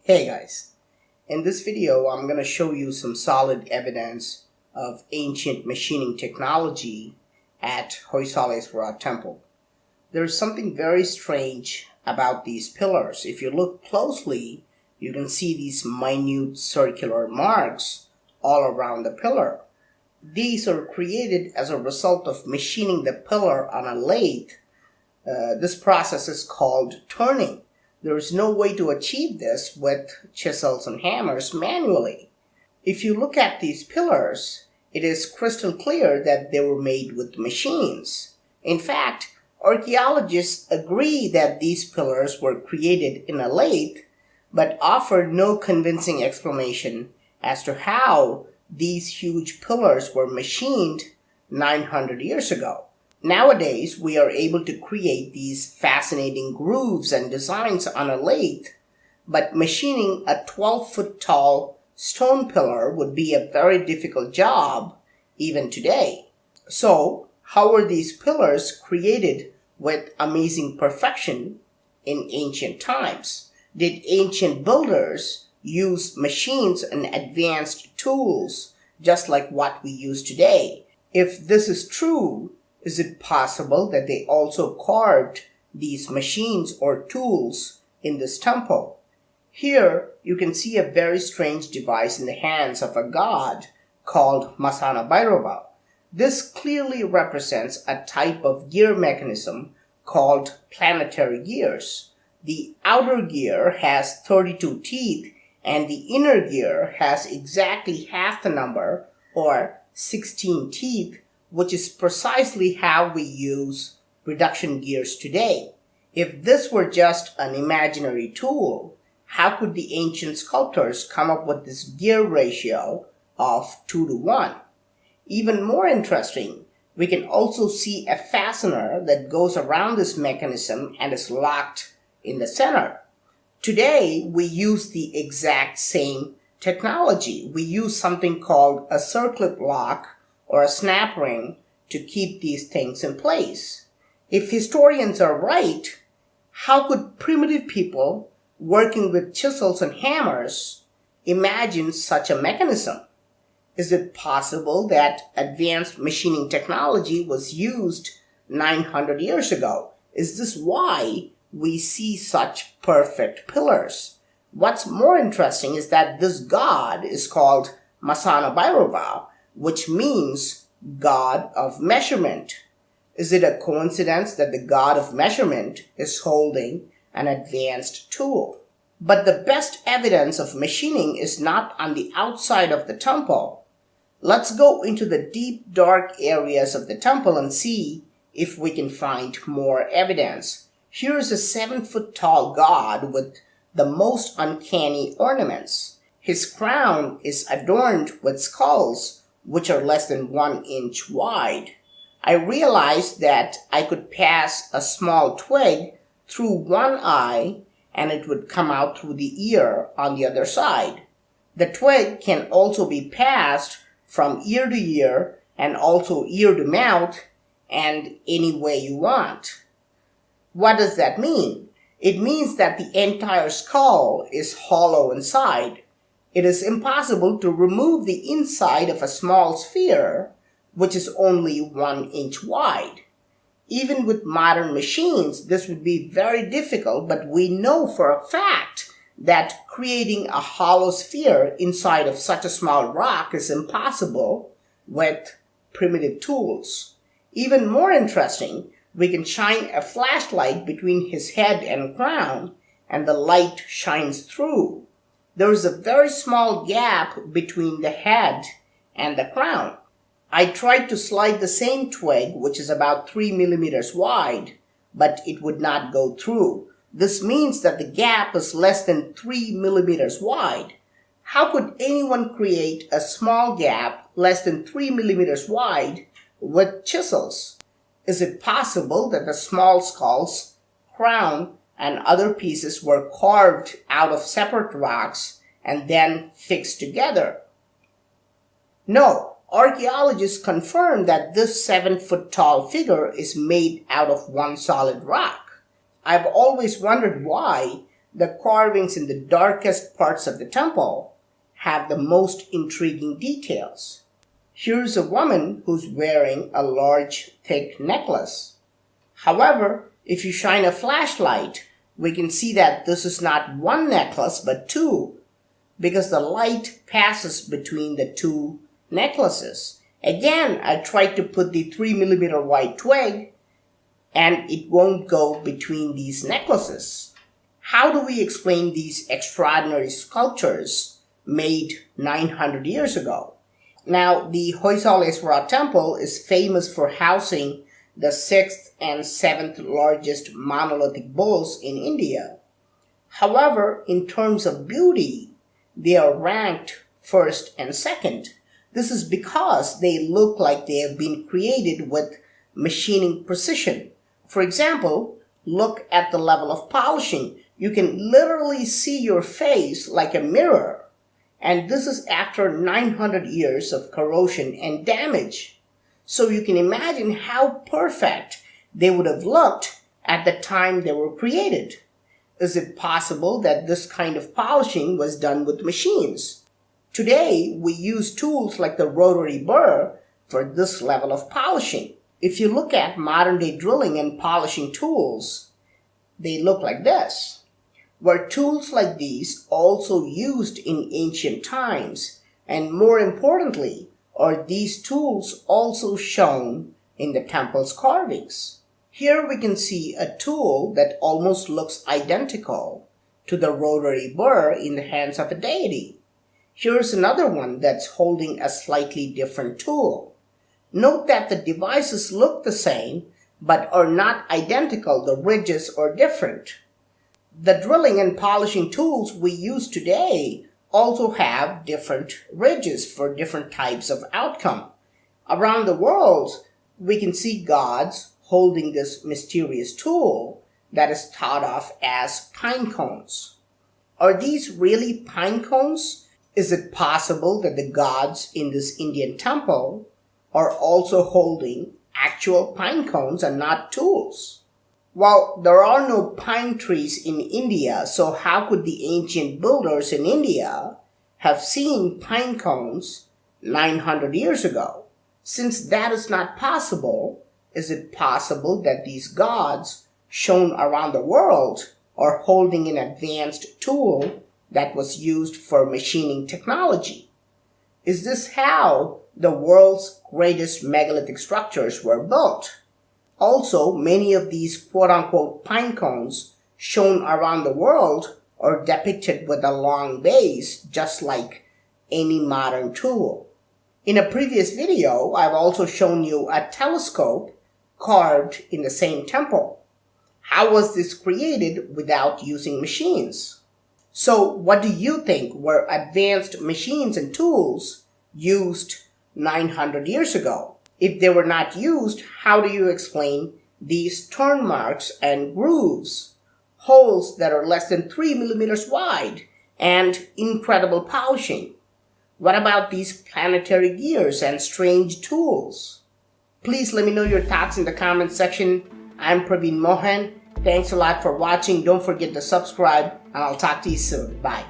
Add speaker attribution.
Speaker 1: Hey guys, in this video I'm going to show you some solid evidence of ancient machining technology at Hoysala Temple. There's something very strange about these pillars. If you look closely, you can see these minute circular marks all around the pillar. These are created as a result of machining the pillar on a lathe. This process is called turning. There is no way to achieve this with chisels and hammers manually. If you look at these pillars, it is crystal clear that they were made with machines. In fact, archaeologists agree that these pillars were created in a lathe, but offer no convincing explanation as to how these huge pillars were machined 900 years ago. Nowadays, we are able to create these fascinating grooves and designs on a lathe, but machining a 12-foot tall stone pillar would be a very difficult job even today. So, how were these pillars created with amazing perfection in ancient times? Did ancient builders use machines and advanced tools just like what we use today? If this is true, is it possible that they also carved these machines or tools in this temple? Here you can see a very strange device in the hands of a god called Masana Bhairava. This clearly represents a type of gear mechanism called planetary gears. The outer gear has 32 teeth and the inner gear has exactly half the number, or 16 teeth, which is precisely how we use reduction gears today. If this were just an imaginary tool, how could the ancient sculptors come up with this gear ratio of 2:1? Even more interesting, we can also see a fastener that goes around this mechanism and is locked in the center. Today, we use the exact same technology. We use something called a circlip lock or a snap ring to keep these things in place. If historians are right, how could primitive people working with chisels and hammers imagine such a mechanism? Is it possible that advanced machining technology was used 900 years ago? Is this why we see such perfect pillars? What's more interesting is that this god is called Masana Bhairava, which means God of measurement. Is it a coincidence that the God of measurement is holding an advanced tool? But the best evidence of machining is not on the outside of the temple. Let's go into the deep, dark areas of the temple and see if we can find more evidence. Here is a 7-foot tall god with the most uncanny ornaments. His crown is adorned with skulls which are less than 1 inch wide. I realized that I could pass a small twig through one eye and it would come out through the ear on the other side. The twig can also be passed from ear to ear and also ear to mouth and any way you want. What does that mean? It means that the entire skull is hollow inside. It is impossible to remove the inside of a small sphere, which is only 1 inch wide. Even with modern machines, this would be very difficult, but we know for a fact that creating a hollow sphere inside of such a small rock is impossible with primitive tools. Even more interesting, we can shine a flashlight between his head and crown, and the light shines through. There is a very small gap between the head and the crown. I tried to slide the same twig, which is about 3 millimeters wide, but it would not go through. This means that the gap is less than 3 millimeters wide. How could anyone create a small gap less than 3 millimeters wide with chisels? Is it possible that the small skulls, crown, and other pieces were carved out of separate rocks and then fixed together? No, archaeologists confirm that this 7-foot tall figure is made out of one solid rock. I've always wondered why the carvings in the darkest parts of the temple have the most intriguing details. Here's a woman who's wearing a large, thick necklace. However, if you shine a flashlight, we can see that this is not one necklace but two, because the light passes between the two necklaces. Again, I tried to put the 3mm wide twig, and it won't go between these necklaces. How do we explain these extraordinary sculptures made 900 years ago? Now, the Hoysaleswara temple is famous for housing the 6th and 7th largest monolithic bulls in India. However, in terms of beauty, they are ranked first and second. This is because they look like they have been created with machining precision. For example, look at the level of polishing. You can literally see your face like a mirror. And this is after 900 years of corrosion and damage. So you can imagine how perfect they would have looked at the time they were created. Is it possible that this kind of polishing was done with machines? Today, we use tools like the rotary burr for this level of polishing. If you look at modern-day drilling and polishing tools, they look like this. Were tools like these also used in ancient times? And more importantly, are these tools also shown in the temple's carvings? Here we can see a tool that almost looks identical to the rotary burr in the hands of a deity. Here's another one that's holding a slightly different tool. Note that the devices look the same, but are not identical. The ridges are different. The drilling and polishing tools we use today also have different ridges for different types of outcome. Around the world, we can see gods holding this mysterious tool that is thought of as pine cones. Are these really pine cones? Is it possible that the gods in this Indian temple are also holding actual pine cones and not tools? Well, there are no pine trees in India, so how could the ancient builders in India have seen pine cones 900 years ago? Since that is not possible, is it possible that these gods shown around the world are holding an advanced tool that was used for machining technology? Is this how the world's greatest megalithic structures were built? Also, many of these quote-unquote pine cones shown around the world are depicted with a long base, just like any modern tool. In a previous video, I've also shown you a telescope carved in the same temple. How was this created without using machines? So, what do you think were advanced machines and tools used 900 years ago? If they were not used, how do you explain these turn marks and grooves, holes that are less than 3 millimeters wide, and incredible polishing? What about these planetary gears and strange tools? Please let me know your thoughts in the comment section. I'm Praveen Mohan. Thanks a lot for watching. Don't forget to subscribe, and I'll talk to you soon. Bye.